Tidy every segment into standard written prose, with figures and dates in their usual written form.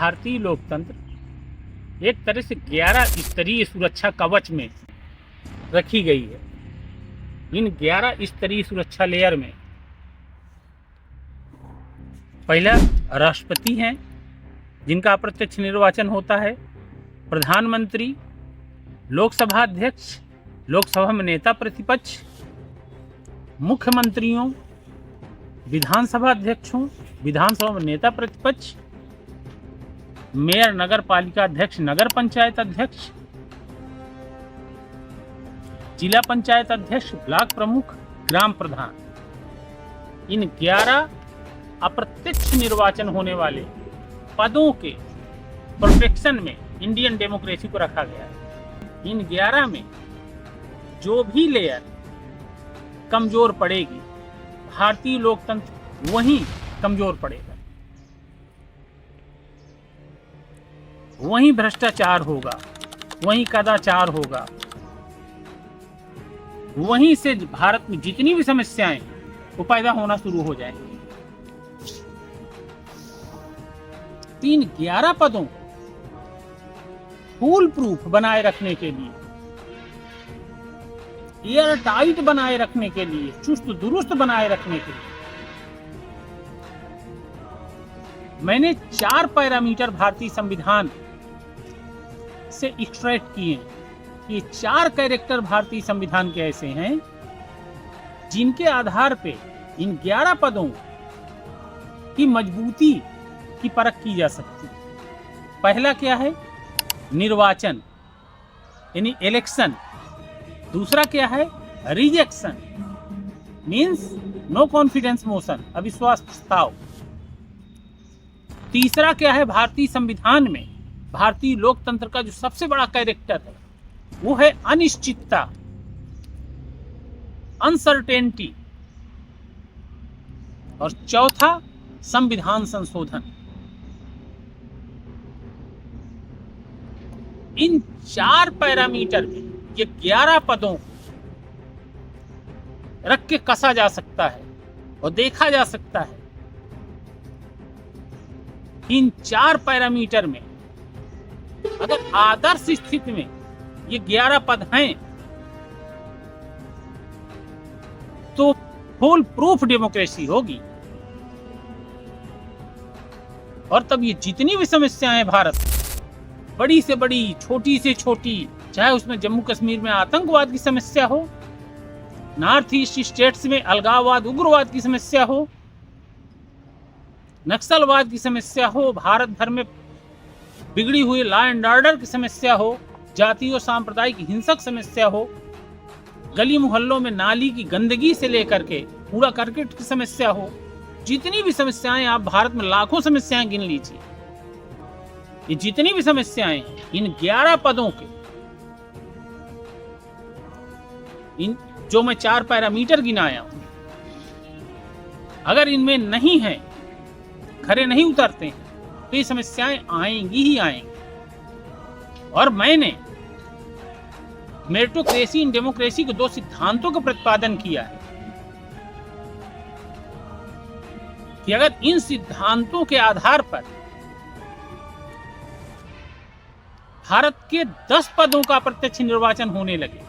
भारतीय लोकतंत्र एक तरह से 11 स्तरीय सुरक्षा कवच में रखी गई है। इन 11 स्तरीय सुरक्षा लेयर में पहला राष्ट्रपति हैं, जिनका अप्रत्यक्ष निर्वाचन होता है, प्रधानमंत्री, लोकसभा अध्यक्ष, लोकसभा में नेता प्रतिपक्ष, मुख्यमंत्रियों, विधानसभा अध्यक्षों, विधानसभा में नेता प्रतिपक्ष, मेयर, नगर पालिका अध्यक्ष, नगर पंचायत अध्यक्ष, जिला पंचायत अध्यक्ष, ब्लॉक प्रमुख, ग्राम प्रधान। इन 11 अप्रत्यक्ष निर्वाचन होने वाले पदों के प्रोटेक्शन में इंडियन डेमोक्रेसी को रखा गया है। इन 11 में जो भी लेयर कमजोर पड़ेगी, भारतीय लोकतंत्र वहीं कमजोर पड़ेगा, वहीं भ्रष्टाचार होगा, वहीं कदाचार होगा, वहीं से भारत में जितनी भी समस्याएं वो पैदा होना शुरू हो जाएंगी। इन 11 पदों फूल प्रूफ बनाए रखने के लिए, एयर टाइट बनाए रखने के लिए, चुस्त दुरुस्त बनाए रखने के लिए मैंने 4 पैरामीटर भारतीय संविधान से एक्सट्रैक्ट किए हैं। ये 4 कैरेक्टर भारतीय संविधान के ऐसे हैं जिनके आधार पे इन 11 पदों की मजबूती की परख की जा सकती है। पहला क्या है? निर्वाचन यानी इलेक्शन। दूसरा क्या है? Rejection means no confidence motion, अविश्वास प्रस्ताव। तीसरा क्या है? भारतीय संविधान में भारतीय लोकतंत्र का जो सबसे बड़ा कैरेक्टर है वो है अनिश्चितता, अनसर्टेनिटी। और चौथा संविधान संशोधन। इन 4 पैरामीटर में ये 11 पदों रख के कसा जा सकता है और देखा जा सकता है। इन 4 पैरामीटर में अगर आदर्श स्थिति में ये 11 पद हैं तो फुल प्रूफ डेमोक्रेसी होगी। और तब ये जितनी भी समस्याएं हैं भारत, बड़ी से बड़ी, छोटी से छोटी, चाहे उसमें जम्मू कश्मीर में आतंकवाद की समस्या हो, नॉर्थ ईस्ट स्टेट्स में अलगाववाद, उग्रवाद की समस्या हो, नक्सलवाद की समस्या हो, भारत भर में बिगड़ी हुई लॉ एंड ऑर्डर की समस्या हो, जातीय और सांप्रदायिक हिंसक समस्या हो, गली मोहल्लों में नाली की गंदगी से लेकर के कूड़ा करकट की समस्या हो, जितनी भी समस्याएं, आप भारत में लाखों समस्याएं गिन लीजिए, ये जितनी भी समस्याएं इन 11 पदों के, इन जो मैं 4 पैरामीटर गिनाया हूं, अगर इनमें नहीं है, खरे नहीं उतरते हैं, तो ये समस्याएं आएंगी ही आएंगी। और मैंने मेरिटोक्रेसी इन डेमोक्रेसी के 2 सिद्धांतों का प्रतिपादन किया है कि अगर इन सिद्धांतों के आधार पर भारत के 10 पदों का प्रत्यक्ष निर्वाचन होने लगे,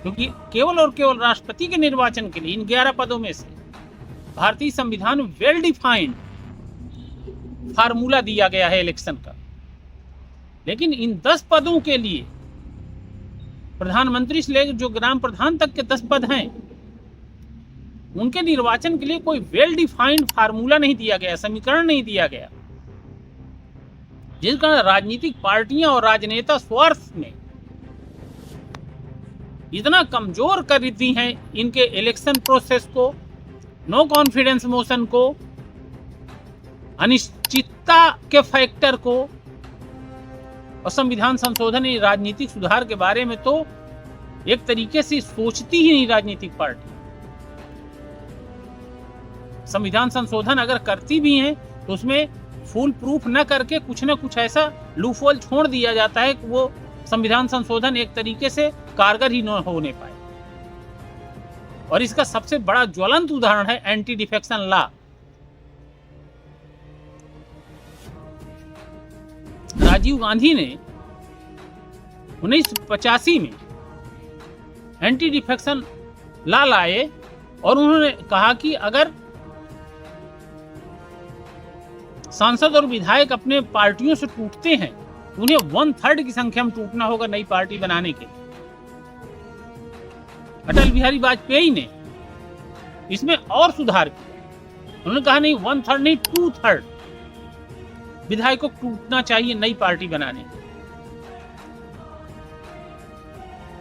क्योंकि केवल और केवल राष्ट्रपति के निर्वाचन के लिए इन 11 पदों में से भारतीय संविधान में वेल डिफाइंड फार्मूला दिया गया है इलेक्शन का। लेकिन इन 10 पदों के लिए प्रधानमंत्री से लेकर जो ग्राम प्रधान तक के 10 पद हैं, उनके निर्वाचन के लिए कोई वेल डिफाइंड फार्मूला नहीं दिया गया, समीकरण नहीं दिया गया, जिस कारण राजनीतिक पार्टियां और राजनेता स्वार्थ में इतना कमजोर कर दी हैं इनके इलेक्शन प्रोसेस को, नो कॉन्फिडेंस मोशन को, अनिश्चितता के फैक्टर को। और संविधान संशोधन राजनीतिक सुधार के बारे में तो एक तरीके से सोचती ही नहीं राजनीतिक पार्टी। संविधान संशोधन अगर करती भी हैं तो उसमें फुल प्रूफ न करके कुछ न कुछ ऐसा लूपहोल छोड़ दिया जाता है कि वो संविधान संशोधन एक तरीके से कारगर ही न होने पाए। और इसका सबसे बड़ा ज्वलंत उदाहरण है anti defection law. Rajiv Gandhi ने 1985 में एंटी डिफेक्शन लॉ लाए और उन्होंने कहा कि अगर सांसद और विधायक अपने पार्टियों से टूटते हैं तो उन्हें 1/3 की संख्या में टूटना होगा नई पार्टी बनाने के लिए। अटल बिहारी वाजपेयी ने इसमें और सुधार किया। उन्होंने कहा नहीं 1/3 नहीं 2/3 विधायकों को टूटना चाहिए नई पार्टी बनाने के।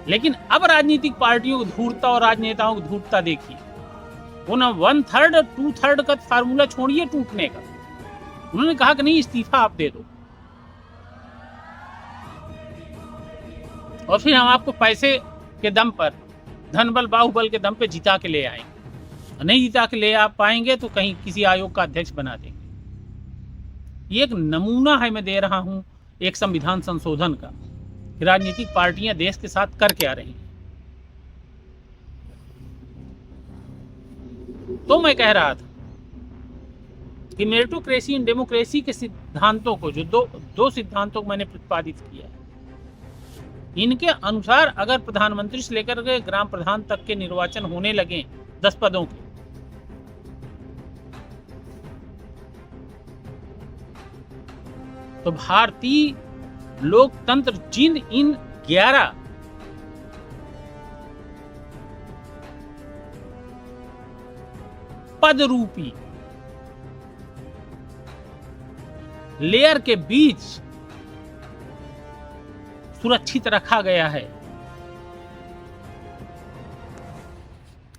लेकिन अब राजनीतिक पार्टियों को धूर्तता और राजनेताओं को धूर्तता देखिए। वो ना 1/3 और 2/3 का फार्मूला छोड़िए टूटने का, उन्होंने कहा कि नहीं इस्तीफा आप दे दो और फिर हम आपको पैसे के दम पर, धनबल बाहुबल के दम पे जिता के ले आएंगे। नहीं जिता के ले आ पाएंगे तो कहीं किसी आयोग का अध्यक्ष बना देंगे। ये एक नमूना है मैं दे रहा हूं एक संविधान संशोधन का, कि राजनीतिक पार्टियां देश के साथ करके आ रही हैं। तो मैं कह रहा था कि मेरिटोक्रेसी एंड डेमोक्रेसी के सिद्धांतों को, जो दो सिद्धांतों को मैंने प्रतिपादित किया है, इनके अनुसार अगर प्रधानमंत्री से लेकर के ग्राम प्रधान तक के निर्वाचन होने लगे 10 पदों के, तो भारतीय लोकतंत्र जिन इन 11 पद रूपी लेयर के बीच सुरक्षित रखा गया है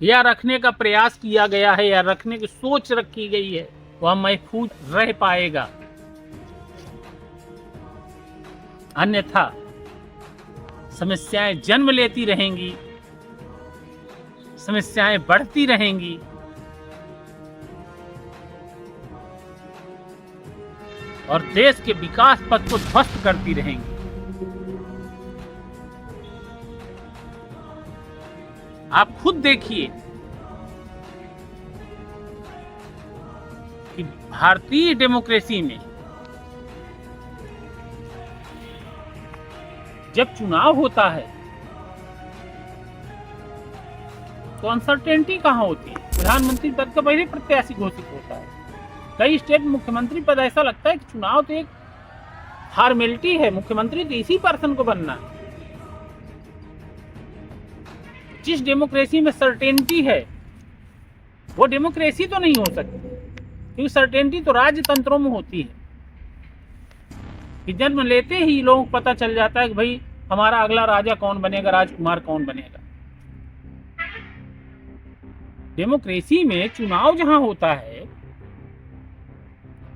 या रखने का प्रयास किया गया है या रखने की सोच रखी गई है, वह महफूज रह पाएगा। अन्यथा समस्याएं जन्म लेती रहेंगी, समस्याएं बढ़ती रहेंगी और देश के विकास पथ को ध्वस्त करती रहेंगी। आप खुद देखिए कि भारतीय डेमोक्रेसी में जब चुनाव होता है तो अनसर्टेनिटी कहां होती है। प्रधानमंत्री पद का पहले प्रत्याशी घोषित होता है। कई स्टेट मुख्यमंत्री पद ऐसा लगता है कि चुनाव तो एक फॉर्मेलिटी है, मुख्यमंत्री तो इसी पर्सन को बनना है। जिस डेमोक्रेसी में सर्टेनिटी है वो डेमोक्रेसी तो नहीं हो सकती, क्योंकि सर्टेनिटी तो राजतंत्रों में होती है कि जन्म लेते ही लोगों को पता चल जाता है कि भाई हमारा अगला राजा कौन बनेगा, राजकुमार कौन बनेगा। डेमोक्रेसी में चुनाव जहां होता है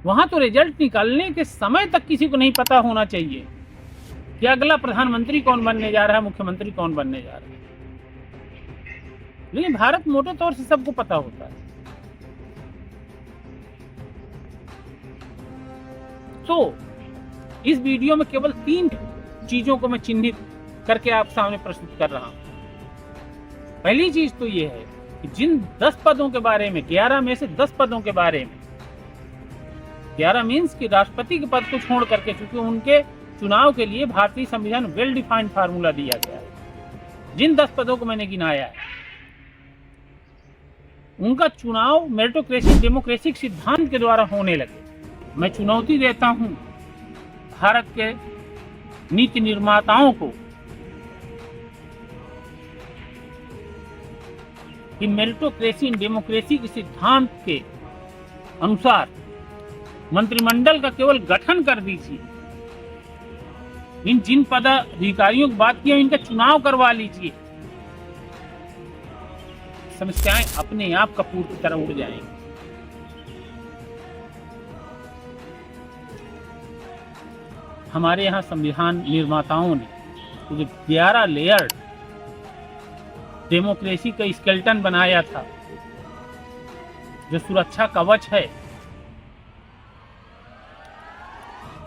वहां तो रिजल्ट निकालने के समय तक किसी को नहीं पता होना चाहिए कि अगला प्रधानमंत्री कौन बनने जा रहा है, मुख्यमंत्री कौन बनने जा रहा है। लेकिन भारत मोटे तौर से सबको पता होता है। तो इस वीडियो में केवल 3 चीजों को मैं चिन्हित करके आप सामने प्रस्तुत कर रहा हूं। पहली चीज तो यह है कि जिन 10 पदों के बारे में, 11 में से 10 पदों के बारे में, 11 मीन्स कि राष्ट्रपति के पद को छोड़ करके, क्योंकि उनके चुनाव के लिए भारतीय संविधान वेल डिफाइंड फार्मूला दिया गया है। जिन 10 पदों को मैंने गिनाया है उनका चुनाव मेरिटोक्रेसी डेमोक्रेसी के सिद्धांत के द्वारा होने लगे। मैं चुनौती देता हूं भारत के नीति निर्माताओं को कि मेरिटोक्रेसी डेमोक्रेसी के सिद्धांत के अनुसार मंत्रिमंडल का केवल गठन कर दीजिए। इन जिन पदाधिकारियों की बात की इनका चुनाव करवा लीजिए, समस्याएं अपने आप कपूर की तरह उड़ जाएंगी। हमारे यहाँ संविधान निर्माताओं ने 11 लेयर डेमोक्रेसी का स्केलेटन बनाया था, जो सुरक्षा कवच है।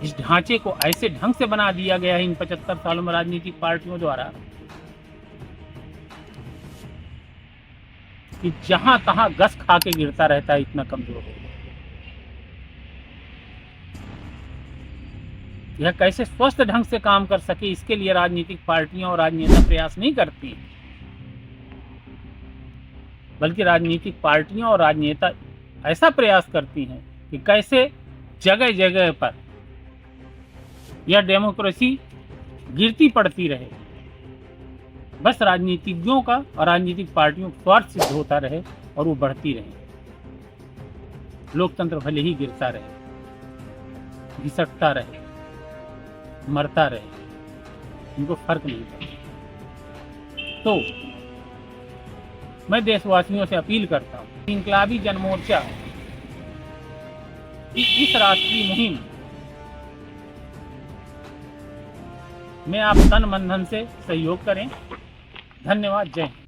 इस ढांचे को ऐसे ढंग से बना दिया गया है इन 75 सालों में राजनीतिक पार्टियों द्वारा कि जहां तहां गस खा के गिरता रहता है, इतना कमजोर हो गया। यह कैसे स्वस्थ ढंग से काम कर सके, इसके लिए राजनीतिक पार्टियां और राजनेता प्रयास नहीं करती हैं, बल्कि राजनीतिक पार्टियां और राजनेता ऐसा प्रयास करती हैं कि कैसे जगह जगह पर यह डेमोक्रेसी गिरती पड़ती रहे, बस राजनीतिज्ञों का और राजनीतिक पार्टियों का स्वार्थ सिद्ध होता रहे और वो बढ़ती रहे। लोकतंत्र भले ही गिरता रहे, घिसटता रहे, मरता रहे, उनको फर्क नहीं पड़ता। तो मैं देशवासियों से अपील करता हूँ, इनकलाबी जनमोर्चा की इस राष्ट्रीय मुहिम में आप तन मन धन से सहयोग करें। धन्यवाद। जय हिंद।